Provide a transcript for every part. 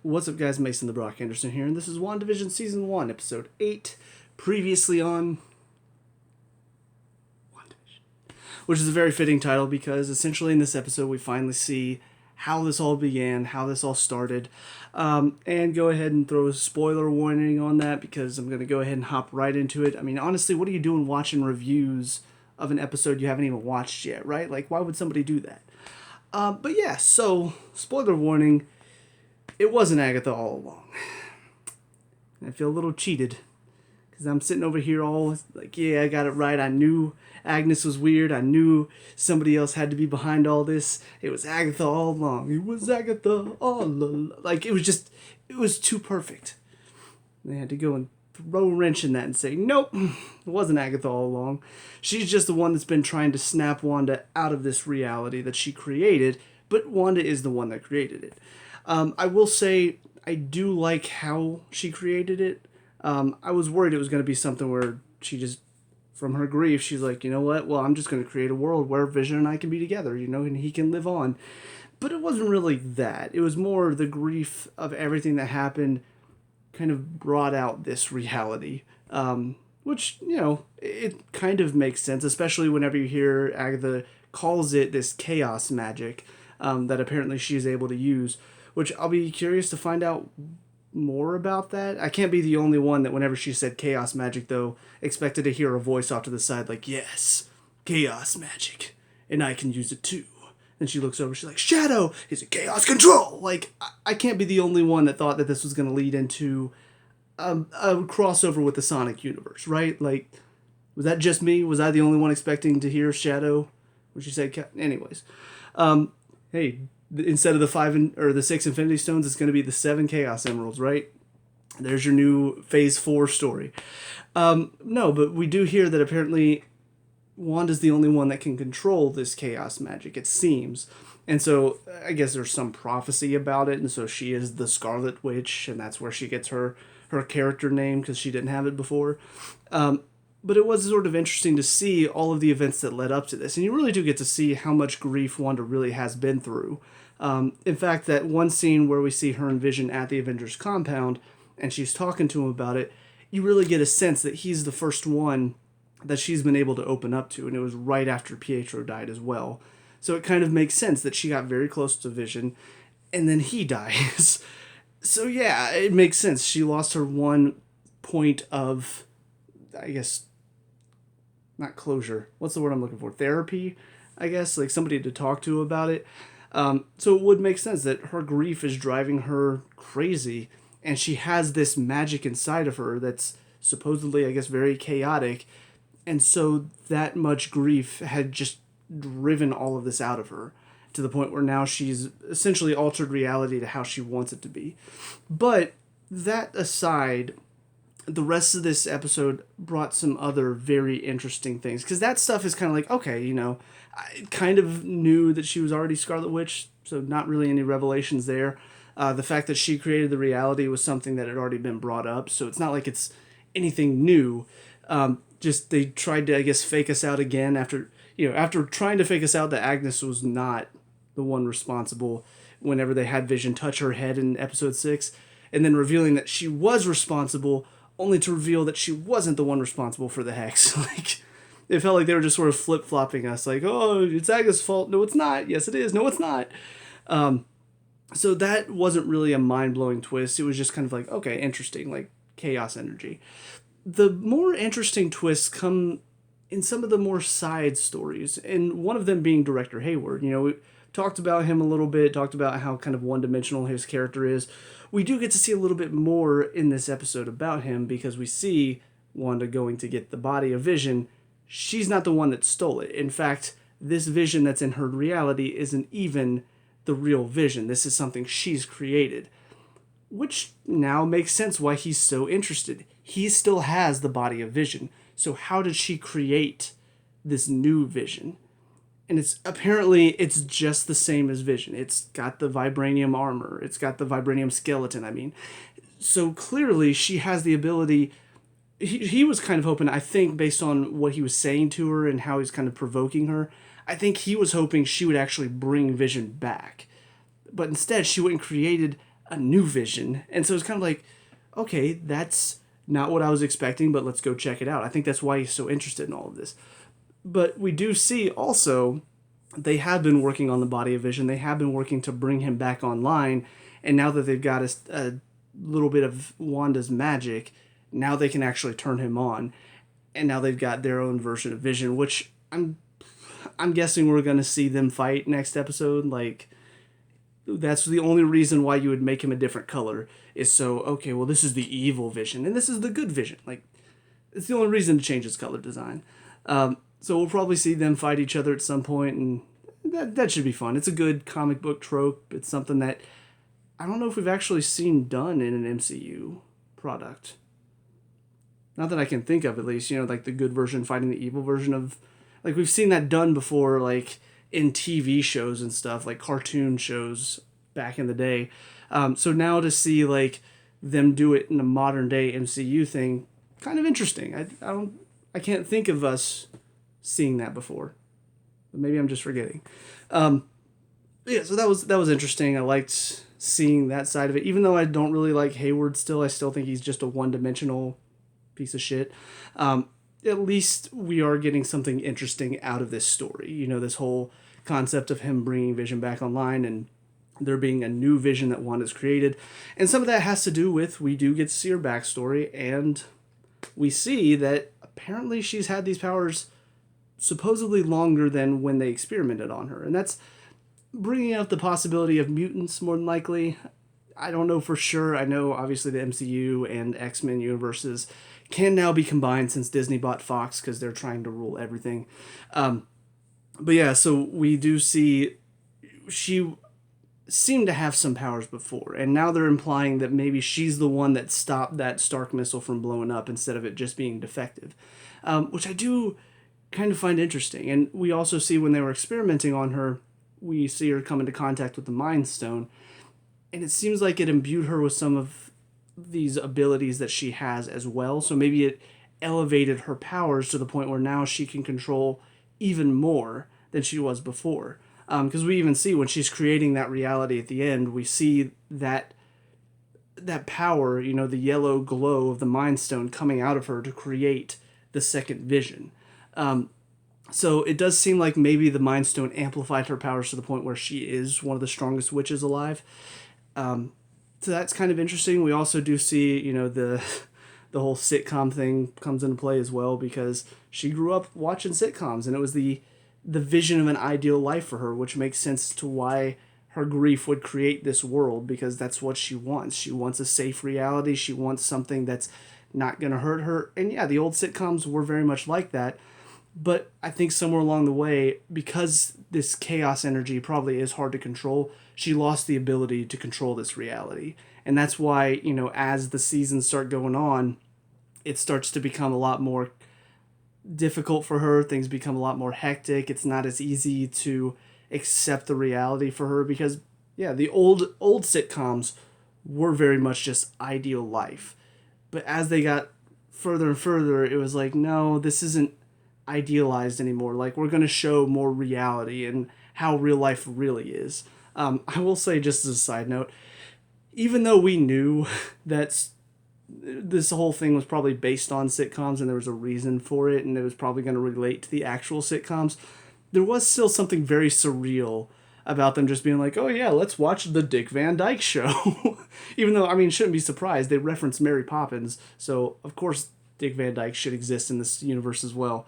What's up, guys? Mason the Brock Henderson here, and this is WandaVision Season 1, Episode 8, previously on WandaVision. Which is a very fitting title because essentially in this episode we finally see how this all began, how this all started. And go ahead and throw a spoiler warning on that because I'm going to go ahead and hop right into it. I mean, honestly, what are you doing watching reviews of an episode you haven't even watched yet, right? Like, why would somebody do that? But yeah, so, spoiler warning, it wasn't Agatha all along. I feel a little cheated because I'm sitting over here all like, yeah, I got it right. I knew Agnes was weird. I knew somebody else had to be behind all this. It was Agatha all along. It was Agatha all along. Like, it was too perfect. They had to go and throw a wrench in that and say, nope, it wasn't Agatha all along. She's just the one that's been trying to snap Wanda out of this reality that she created, but Wanda is the one that created it. I will say I do like how she created it. I was worried it was going to be something where she just, from her grief, she's like, you know what? Well, I'm just going to create a world where Vision and I can be together, and he can live on. But it wasn't really that. It was more the grief of everything that happened kind of brought out this reality. Which, it kind of makes sense, especially whenever you hear Agatha calls it this chaos magic that apparently she is able to use. Which I'll be curious to find out more about that. I can't be the only one that whenever she said chaos magic, though, expected to hear a voice off to the side like, yes, chaos magic, and I can use it too. And she looks over, she's like, Shadow is a chaos control! Like, I can't be the only one that thought that this was going to lead into a crossover with the Sonic universe, right? Like, was that just me? Was I the only one expecting to hear Shadow? When she said, anyways. Hey, instead of the 6 Infinity Stones, it's going to be the 7 Chaos Emeralds, right? There's your new Phase 4 story. No, but we do hear that apparently Wanda's the only one that can control this chaos magic, it seems. And so I guess there's some prophecy about it, and so she is the Scarlet Witch, and that's where she gets her character name because she didn't have it before. But it was sort of interesting to see all of the events that led up to this. And you really do get to see how much grief Wanda really has been through. In fact, that one scene where we see her and Vision at the Avengers compound, and she's talking to him about it, you really get a sense that he's the first one that she's been able to open up to. And it was right after Pietro died as well. So it kind of makes sense that she got very close to Vision, and then he dies. So yeah, it makes sense. She lost her one point of, I guess, not closure. What's the word I'm looking for? Therapy, I guess, like somebody to talk to about it. So it would make sense that her grief is driving her crazy, and she has this magic inside of her that's supposedly, I guess, very chaotic, and so that much grief had just driven all of this out of her to the point where now she's essentially altered reality to how she wants it to be. But that aside, the rest of this episode brought some other very interesting things. Because that stuff is kind of like, okay, I kind of knew that she was already Scarlet Witch, so not really any revelations there. The fact that she created the reality was something that had already been brought up, so it's not like it's anything new. Just they tried to, I guess, fake us out again after trying to fake us out that Agnes was not the one responsible whenever they had Vision touch her head in episode 6, and then revealing that she was responsible only to reveal that she wasn't the one responsible for the hex. Like, it felt like they were just sort of flip-flopping us. Like, oh, it's Agatha's fault. No, it's not. Yes, it is. No, it's not. So that wasn't really a mind-blowing twist. It was just kind of like, okay, interesting, like chaos energy. The more interesting twists come in some of the more side stories, and one of them being Director Hayward. We talked about him a little bit, talked about how kind of one-dimensional his character is. We do get to see a little bit more in this episode about him because we see Wanda going to get the body of Vision. She's not the one that stole it. In fact, this Vision that's in her reality isn't even the real Vision. This is something she's created, which now makes sense why he's so interested. He still has the body of Vision. So how did she create this new Vision? And it's just the same as Vision. It's got the vibranium armor. It's got the vibranium skeleton, I mean. So clearly she has the ability. He was kind of hoping, I think, based on what he was saying to her and how he's kind of provoking her, I think he was hoping she would actually bring Vision back. But instead, she went and created a new Vision. And so it's kind of like, okay, that's not what I was expecting, but let's go check it out. I think that's why he's so interested in all of this. But we do see also they have been working on the body of Vision. They have been working to bring him back online. And now that they've got a little bit of Wanda's magic, now they can actually turn him on. And now they've got their own version of Vision, which I'm guessing we're gonna see them fight next episode. Like, that's the only reason why you would make him a different color is so, okay, well, this is the evil Vision and this is the good Vision. Like, it's the only reason to change his color design. So we'll probably see them fight each other at some point, and that should be fun. It's a good comic book trope. It's something that I don't know if we've actually seen done in an MCU product. Not that I can think of, at least. Like the good version fighting the evil version of, like, we've seen that done before, like in TV shows and stuff, like cartoon shows back in the day. So now to see like them do it in a modern day MCU thing, kind of interesting. I can't think of us seeing that before, but maybe I'm just forgetting. Yeah, so that was interesting. I liked seeing that side of it, even though I don't really like Hayward. Still, I still think he's just a one-dimensional piece of shit. At least we are getting something interesting out of this story. This whole concept of him bringing Vision back online and there being a new Vision that Wanda's created. And some of that has to do with, we do get to see her backstory, and we see that apparently she's had these powers supposedly longer than when they experimented on her. And that's bringing out the possibility of mutants, more than likely. I don't know for sure. I know, obviously, the MCU and X-Men universes can now be combined since Disney bought Fox because they're trying to rule everything. But yeah, so we do see she seemed to have some powers before, and now they're implying that maybe she's the one that stopped that Stark missile from blowing up instead of it just being defective, which I do kind of find interesting. And we also see when they were experimenting on her, we see her come into contact with the Mind Stone, and it seems like it imbued her with some of these abilities that she has as well. So maybe it elevated her powers to the point where now she can control even more than she was before. Because we even see when she's creating that reality at the end, we see that power, the yellow glow of the Mind Stone coming out of her to create the second Vision. So it does seem like maybe the Mind Stone amplified her powers to the point where she is one of the strongest witches alive. So that's kind of interesting. We also do see, the whole sitcom thing comes into play as well, because she grew up watching sitcoms, and it was the vision of an ideal life for her, which makes sense to why her grief would create this world, because that's what she wants. She wants a safe reality. She wants something that's not going to hurt her. And yeah, the old sitcoms were very much like that. But I think somewhere along the way, because this chaos energy probably is hard to control, she lost the ability to control this reality. And that's why, as the seasons start going on, it starts to become a lot more difficult for her. Things become a lot more hectic. It's not as easy to accept the reality for her because, yeah, the old sitcoms were very much just ideal life. But as they got further and further, it was like, no, this isn't idealized anymore. Like, we're going to show more reality and how real life really is. I will say, just as a side note, even though we knew that this whole thing was probably based on sitcoms and there was a reason for it and it was probably going to relate to the actual sitcoms, there was still something very surreal about them just being like, oh yeah, let's watch the Dick Van Dyke Show. Even though, I mean, shouldn't be surprised, they reference Mary Poppins, so of course Dick Van Dyke should exist in this universe as well.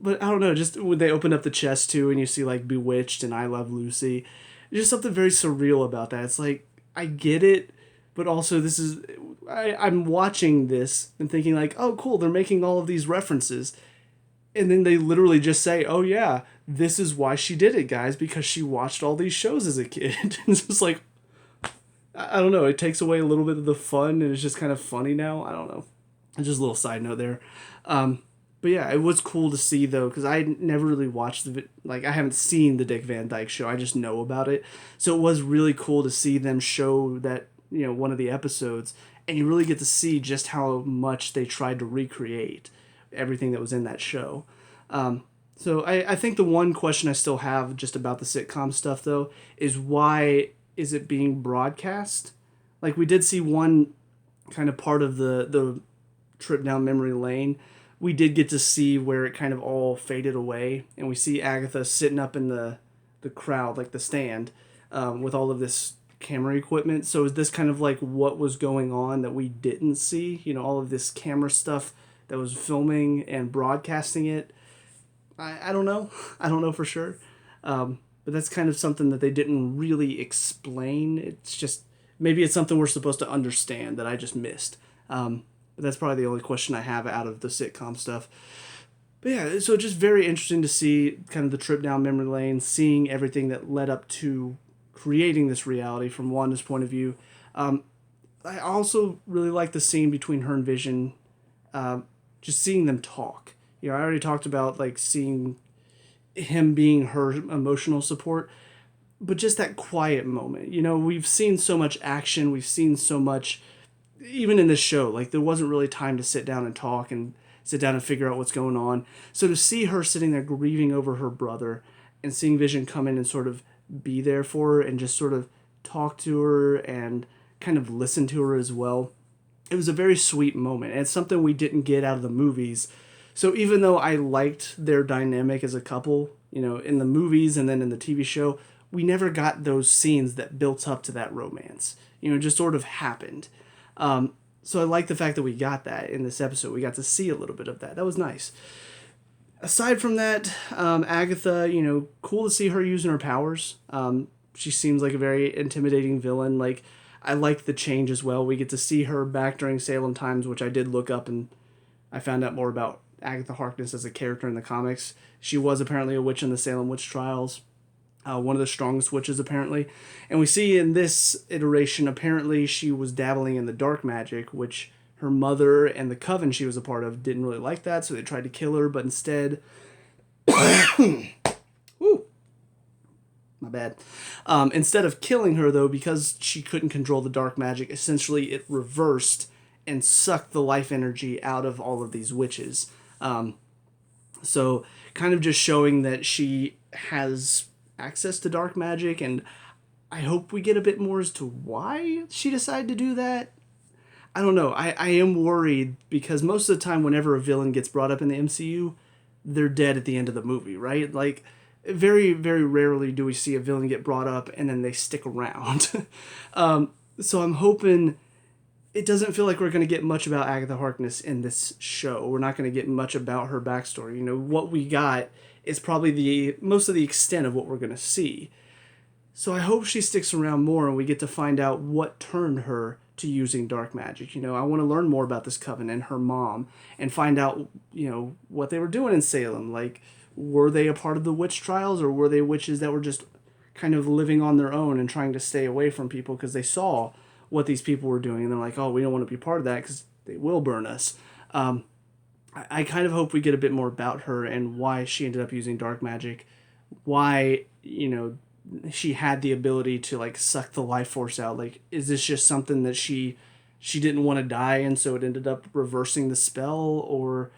But I don't know, just when they open up the chest too and you see like Bewitched and I Love Lucy, there's just something very surreal about that. It's like, I get it, but also this is, I'm watching this and thinking like, oh cool, they're making all of these references. And then they literally just say, oh yeah, this is why she did it, guys, because she watched all these shows as a kid. And it's just like, I don't know, it takes away a little bit of the fun and it's just kind of funny now. I don't know. Just a little side note there. But yeah, it was cool to see though, because I never really watched I haven't seen the Dick Van Dyke Show. I just know about it. So it was really cool to see them show that, one of the episodes, and you really get to see just how much they tried to recreate everything that was in that show. So I think the one question I still have just about the sitcom stuff though is, why is it being broadcast Like we did see one kind of part of the trip down memory lane. We did get to see where it kind of all faded away, and we see Agatha sitting up in the crowd, like the stand, with all of this camera equipment. So is this kind of like what was going on that we didn't see? You know, all of this camera stuff that was filming and broadcasting it. I don't know. I don't know for sure. But that's kind of something that they didn't really explain. It's just maybe it's something we're supposed to understand that I just missed. But that's probably the only question I have out of the sitcom stuff. But yeah, so just very interesting to see kind of the trip down memory lane, seeing everything that led up to creating this reality from Wanda's point of view. I also really like the scene between her and Vision, just seeing them talk. You know, I already talked about like seeing him being her emotional support, but just that quiet moment. You know, we've seen so much action, we've seen so much, even in this show, like there wasn't really time to sit down and talk and sit down and figure out what's going on. So to see her sitting there grieving over her brother and seeing Vision come in and sort of be there for her and just sort of talk to her and kind of listen to her as well, it was a very sweet moment. And it's something we didn't get out of the movies. So even though I liked their dynamic as a couple, you know, in the movies and then in the TV show, we never got those scenes that built up to that romance. You know, it just sort of happened. So I like the fact that we got that in this episode. We got to see a little bit of that. That was nice. Aside from that, Agatha, you know, cool to see her using her powers. She seems like a very intimidating villain. Like, I like the change as well. We get to see her back during Salem times, which I did look up and I found out more about Agatha Harkness as a character in the comics. She was apparently a witch in the Salem witch trials. One of the strongest witches, apparently. And we see in this iteration, apparently she was dabbling in the dark magic, which her mother and the coven she was a part of didn't really like that, so they tried to kill her, but instead... Woo! My bad. Instead of killing her, though, because she couldn't control the dark magic, essentially it reversed and sucked the life energy out of all of these witches. So kind of just showing that she has access to dark magic, and I hope we get a bit more as to why she decided to do that. I don't know. I am worried because most of the time whenever a villain gets brought up in the MCU, they're dead at the end of the movie, right? Like, very, very rarely do we see a villain get brought up and then they stick around. So I'm hoping it doesn't feel like we're going to get much about Agatha Harkness in this show. We're not going to get much about her backstory. You know, what we got is probably the most of the extent of what we're going to see. So I hope she sticks around more and we get to find out what turned her to using dark magic. You know, I want to learn more about this coven and her mom and find out, you know, what they were doing in Salem. Like, were they a part of the witch trials, or were they witches that were just kind of living on their own and trying to stay away from people because they saw what these people were doing and they're like, oh, we don't want to be part of that because they will burn us. I kind of hope we get a bit more about her and why she ended up using dark magic, why, you know, she had the ability to like suck the life force out. Like, is this just something that she didn't want to die and so it ended up reversing the spell, or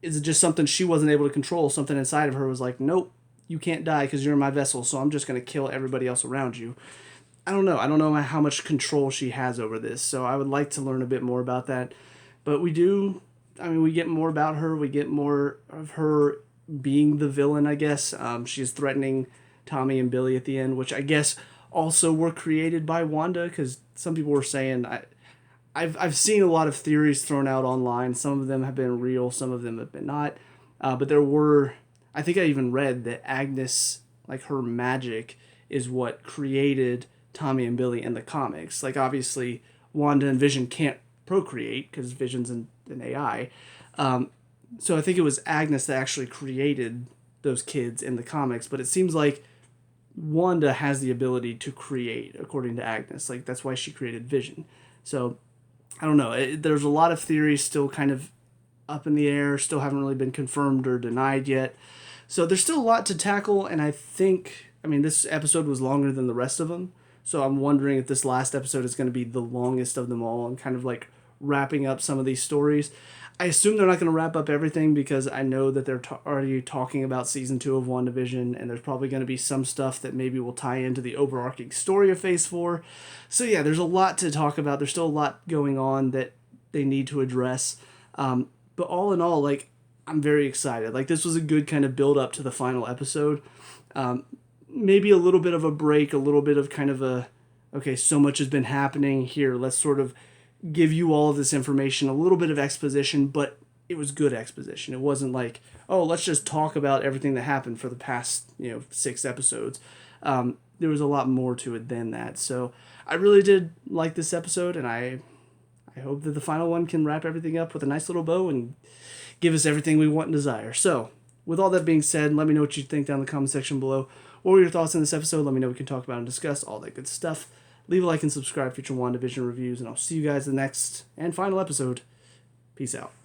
is it just something she wasn't able to control? Something inside of her was like, nope, you can't die because you're in my vessel, so I'm just going to kill everybody else around you. I don't know. I don't know how much control she has over this, so I would like to learn a bit more about that. But we do, I mean, we get more about her. We get more of her being the villain, I guess. She's threatening Tommy and Billy at the end, which I guess also were created by Wanda, because some people were saying, I've seen a lot of theories thrown out online. Some of them have been real, some of them have been not. But there were, I think I even read that Agnes, like her magic, is what created Tommy and Billy in the comics. Like, obviously, Wanda and Vision can't procreate because Vision's an AI. So I think it was Agnes that actually created those kids in the comics. But it seems like Wanda has the ability to create, according to Agnes. Like, that's why she created Vision. So, I don't know. There's a lot of theories still kind of up in the air, still haven't really been confirmed or denied yet. So there's still a lot to tackle, and I think, I mean, this episode was longer than the rest of them. So I'm wondering if this last episode is going to be the longest of them all and kind of like wrapping up some of these stories. I assume they're not going to wrap up everything because I know that they're already talking about season 2 of WandaVision, and there's probably going to be some stuff that maybe will tie into the overarching story of Phase 4. So yeah, there's a lot to talk about. There's still a lot going on that they need to address. But all in all, like, I'm very excited. Like, this was a good kind of build up to the final episode. Maybe a little bit of a break, a little bit of kind of a, okay, so much has been happening here. Let's sort of give you all of this information, a little bit of exposition, but it was good exposition. It wasn't like, oh, let's just talk about everything that happened for the past, 6 episodes. There was a lot more to it than that. So I really did like this episode, and I hope that the final one can wrap everything up with a nice little bow and give us everything we want and desire. So, with all that being said, let me know what you think down in the comment section below. What were your thoughts on this episode? Let me know. We can talk about and discuss all that good stuff. Leave a like and subscribe for future WandaVision reviews, and I'll see you guys in the next and final episode. Peace out.